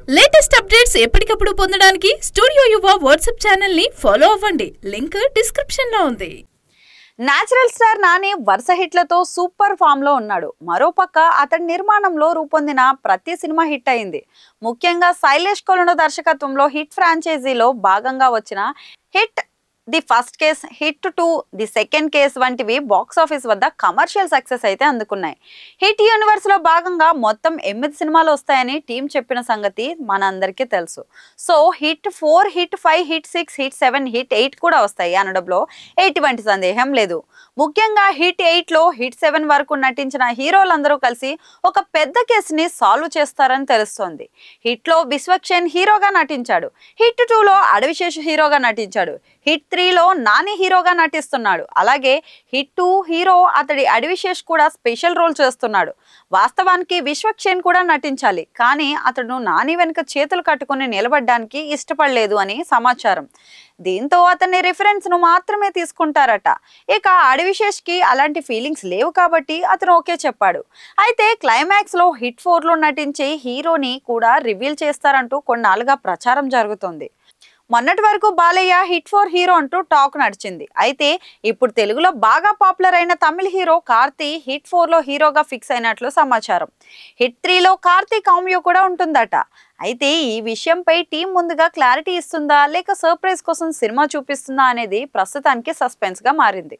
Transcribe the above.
Latest updates ఎప్పటికప్పుడు పొందడానికి studio యువ వాట్సాప్ ఛానల్ ని ఫాలో అవ్వండి. లింక్ డిస్క్రిప్షన్ లో ఉంది. నేచురల్ స్టార్ నాని వరుస హిట్లతో సూపర్ ఫామ్ లో ఉన్నాడు. మరోపక్క అతడి నిర్మాణంలో రూపొందిన ప్రతి సినిమా హిట్ అయింది. ముఖ్యంగా శైలేష్ కొలనో దర్శకత్వంలో హిట్ ఫ్రాంచైజీలో భాగంగా వచ్చిన hit the first case, hit 2, the second case వంటివి బాక్స్ ఆఫీస్ వద్ద కమర్షియల్ సక్సెస్ అయితే అందుకున్నాయి. హిట్ యూనివర్స్ లో భాగంగా మొత్తం 8 సినిమాలు వస్తాయని టీం చెప్పిన సంగతి మనందరికీ తెలుసు. So hit 4, hit 5, hit 6, hit 7, hit 8 కూడా వస్తాయి అనడంలో ఎటువంటి సందేహం లేదు. ముఖ్యంగా హిట్ 8 లో హిట్ 7 వరకు నటించిన హీరోలందరూ కలిసి ఒక పెద్ద కేసుని సాల్వ్ చేస్తారని తెలుస్తోంది. హిట్ లో విశ్వక్షేణ్ హీరోగా నటించాడు. హిట్ 2 లో అడవిశేషు హీరోగా నటించాడు. హిట్ 3 లో నాని హీరోగా నటిస్తున్నాడు. అలాగే హిట్ 2 హీరో అతడి అడవిశేష్ కూడా స్పెషల్ రోల్ చేస్తున్నాడు. వాస్తవానికి విశ్వక్షేణ్ కూడా నటించాలి, కానీ అతడు నాని వెనుక చేతులు కట్టుకుని నిలబడడానికి ఇష్టపడలేదు అని సమాచారం. దీంతో అతని రిఫరెన్స్ ను మాత్రమే తీసుకుంటారట. ఇక అడవిశేష్ కి అలాంటి ఫీలింగ్స్ లేవు కాబట్టి అతను ఓకే చెప్పాడు. అయితే క్లైమాక్స్ లో హిట్ 4 లో నటించే హీరోని కూడా రివీల్ చేస్తారంటూ కొన్నాళ్ళుగా ప్రచారం జరుగుతుంది. మొన్నటి వరకు బాలయ్య హిట్ 4 హీరో అంటూ టాక్ నడిచింది. అయితే ఇప్పుడు తెలుగులో బాగా పాపులర్ అయిన తమిళ హీరో కార్తీ హిట్ 4 లో హీరోగా ఫిక్స్ అయినట్లు సమాచారం. హిట్ 3 లో కార్తీ కాంబియో కూడా ఉంటుందట. అయితే ఈ విషయంపై టీం ముందుగా క్లారిటీ ఇస్తుందా లేక సర్ప్రైజ్ కోసం సినిమా చూపిస్తుందా అనేది ప్రస్తుతానికి సస్పెన్స్ గా మారింది.